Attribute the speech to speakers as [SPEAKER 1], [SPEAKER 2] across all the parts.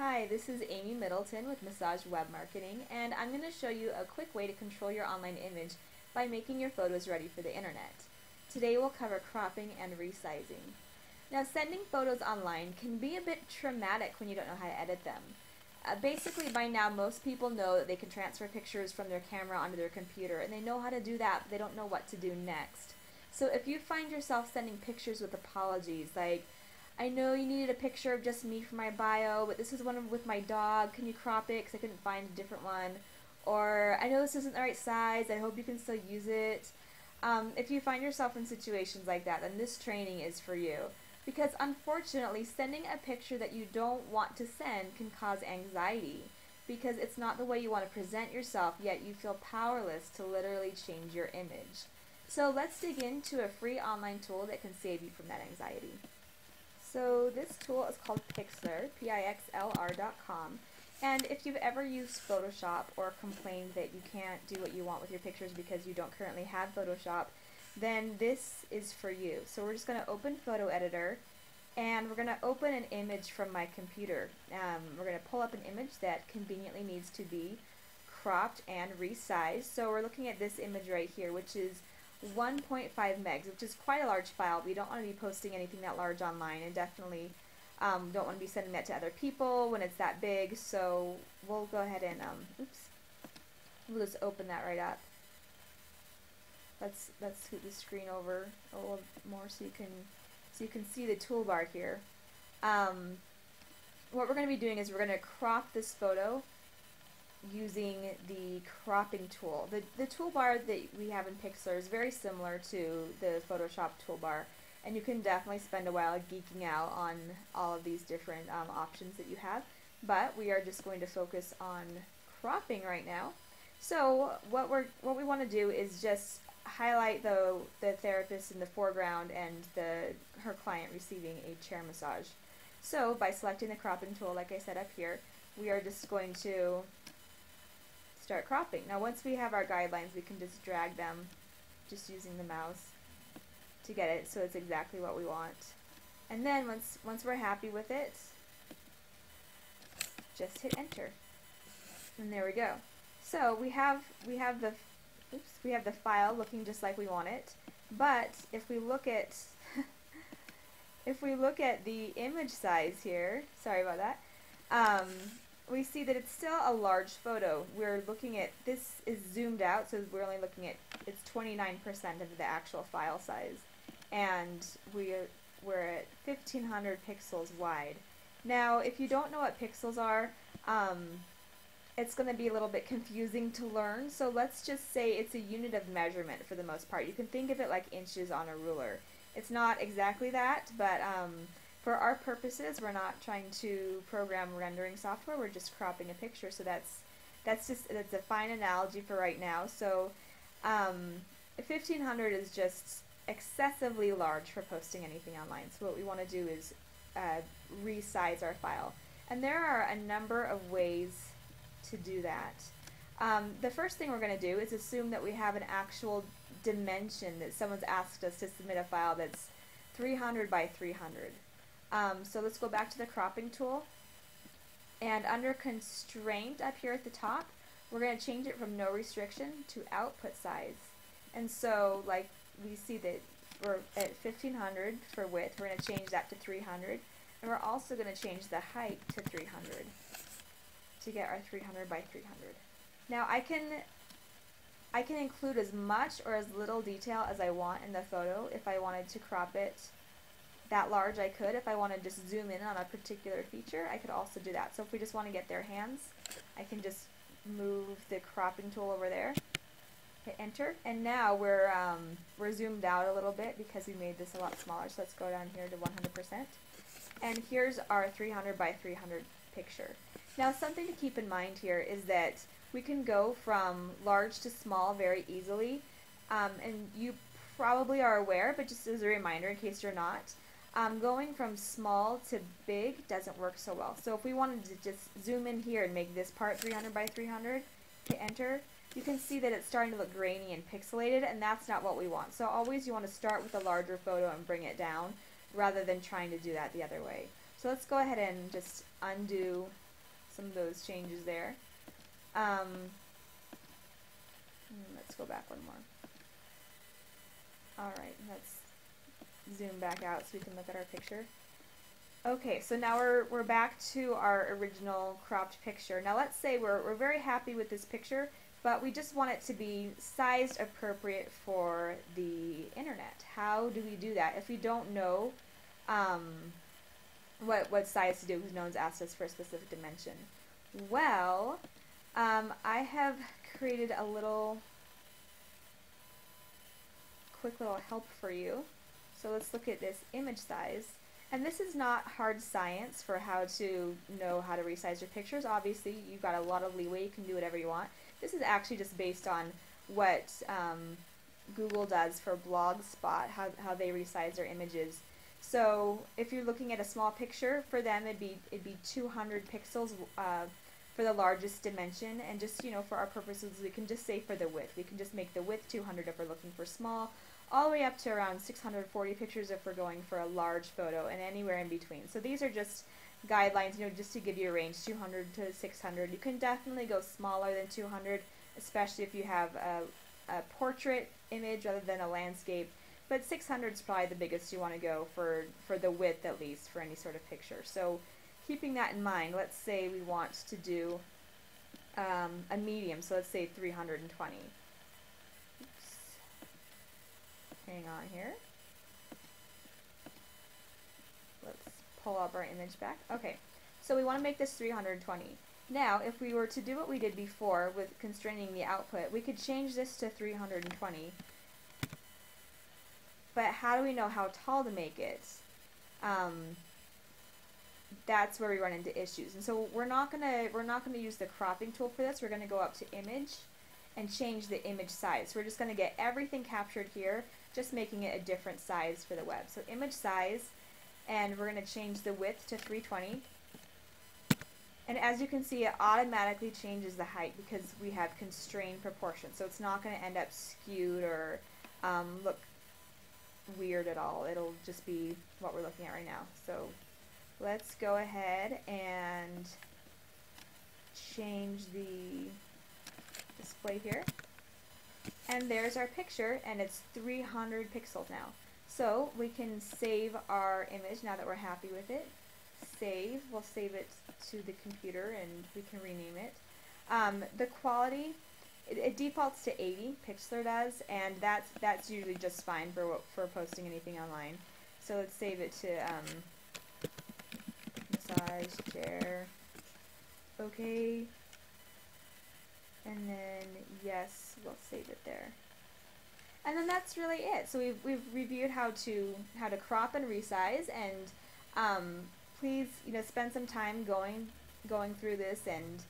[SPEAKER 1] Hi, this is Amy Middleton with Massage Web Marketing, and I'm going to show you a quick way to control your online image by making your photos ready for the internet. Today we'll cover cropping and resizing. Now, sending photos online can be a bit traumatic when you don't know how to edit them. Basically, by now, most people know that they can transfer pictures from their camera onto their computer, and they know how to do that, but they don't know what to do next. So if you find yourself sending pictures with apologies, like, I know you needed a picture of just me for my bio, but this is one with my dog. Can you crop it because I couldn't find a different one? Or, I know this isn't the right size. I hope you can still use it. If you find yourself in situations like that, then this training is for you. Because unfortunately, sending a picture that you don't want to send can cause anxiety. Because it's not the way you want to present yourself, yet you feel powerless to literally change your image. So let's dig into a free online tool that can save you from that anxiety. So this tool is called Pixlr, Pixlr.com, and if you've ever used Photoshop or complained that you can't do what you want with your pictures because you don't currently have Photoshop, then this is for you. So we're just going to open Photo Editor, and we're going to open an image from my computer. We're going to pull up an image that conveniently needs to be cropped and resized. So we're looking at this image right here, which is 1.5 megs, which is quite a large file. We don't want to be posting anything that large online, and definitely don't want to be sending that to other people when it's that big. So we'll go ahead and we'll just open that right up. Let's scoot the screen over a little more so you can see the toolbar here. What we're going to be doing is we're going to crop this photo using the cropping tool. The toolbar that we have in Pixlr is very similar to the Photoshop toolbar, and you can definitely spend a while geeking out on all of these different options that you have, but we are just going to focus on cropping right now. So what we want to do is just highlight the therapist in the foreground and her client receiving a chair massage. So by selecting the cropping tool, like I said up here, we are just going to start cropping. Now once we have our guidelines, we can just drag them just using the mouse to get it so it's exactly what we want. And then once we're happy with it, just hit enter. And there we go. So we have the file looking just like we want it. But if we look at the image size here, sorry about that, we see that it's still a large photo. We're looking at, this is zoomed out, so we're only looking at, it's 29% of the actual file size. And we're at 1500 pixels wide. Now, if you don't know what pixels are, it's going to be a little bit confusing to learn, so let's just say it's a unit of measurement for the most part. You can think of it like inches on a ruler. It's not exactly that, but for our purposes, we're not trying to program rendering software, we're just cropping a picture, so that's a fine analogy for right now. So 1500 is just excessively large for posting anything online, so what we want to do is resize our file. And there are a number of ways to do that. The first thing we're going to do is assume that we have an actual dimension, that someone's asked us to submit a file that's 300 by 300. So let's go back to the cropping tool, and under constraint up here at the top, we're going to change it from no restriction to output size. And so like we see that we're at 1500 for width, we're going to change that to 300, and we're also going to change the height to 300 to get our 300 by 300. Now I can include as much or as little detail as I want in the photo. If I wanted to crop it that large, I could. If I want to just zoom in on a particular feature, I could also do that. So if we just want to get their hands, I can just move the cropping tool over there, hit enter, and now we're zoomed out a little bit because we made this a lot smaller. So let's go down here to 100%, and here's our 300 by 300 picture. Now something to keep in mind here is that we can go from large to small very easily, and you probably are aware, but just as a reminder in case you're not, going from small to big doesn't work so well. So if we wanted to just zoom in here and make this part 300 by 300, hit enter, you can see that it's starting to look grainy and pixelated, and that's not what we want. So always you want to start with a larger photo and bring it down rather than trying to do that the other way. So let's go ahead and just undo some of those changes there. Let's go back one more. Alright, let's zoom back out so we can look at our picture. Okay, so now we're back to our original cropped picture. Now let's say we're very happy with this picture, but we just want it to be sized appropriate for the internet. How do we do that if we don't know what size to do, because no one's asked us for a specific dimension? Well, I have created a quick little help for you. So let's look at this image size. And this is not hard science for how to know how to resize your pictures. Obviously, you've got a lot of leeway. You can do whatever you want. This is actually just based on what Google does for Blogspot, how they resize their images. So if you're looking at a small picture, for them it'd be 200 pixels for the largest dimension. And just, for our purposes, we can just say for the width. We can just make the width 200 if we're looking for small, all the way up to around 640 pictures if we're going for a large photo, and anywhere in between. So these are just guidelines, just to give you a range, 200 to 600. You can definitely go smaller than 200, especially if you have a portrait image rather than a landscape. But 600 is probably the biggest you want to go for the width, at least, for any sort of picture. So keeping that in mind, let's say we want to do a medium, so let's say 320. Hang on here. Let's pull up our image back. Okay, so we want to make this 320. Now, if we were to do what we did before with constraining the output, we could change this to 320. But how do we know how tall to make it? That's where we run into issues. And so we're not gonna use the cropping tool for this. We're gonna go up to image and change the image size. We're just gonna get everything captured here, just making it a different size for the web. So image size, and we're going to change the width to 320. And as you can see, it automatically changes the height because we have constrained proportions. So it's not going to end up skewed or look weird at all. It'll just be what we're looking at right now. So let's go ahead and change the display here. And there's our picture, and it's 300 pixels now. So we can save our image now that we're happy with it. Save, we'll save it to the computer and we can rename it. The quality, it defaults to 80, Pixlr does, and that's usually just fine for posting anything online. So let's save it to massage chair. Okay. And then, yes, we'll save it there. And then that's really it. So we've reviewed how to crop and resize, and please, spend some time going through this and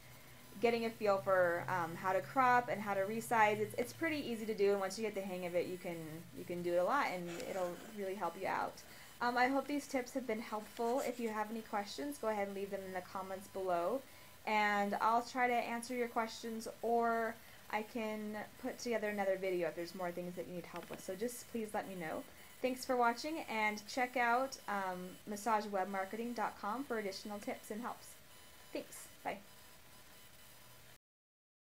[SPEAKER 1] getting a feel for how to crop and how to resize. It's pretty easy to do, and once you get the hang of it, you can do it a lot, and it'll really help you out. I hope these tips have been helpful. If you have any questions, go ahead and leave them in the comments below, and I'll try to answer your questions, or I can put together another video if there's more things that you need help with. So just please let me know. Thanks for watching, and check out massagewebmarketing.com for additional tips and helps. Thanks. Bye.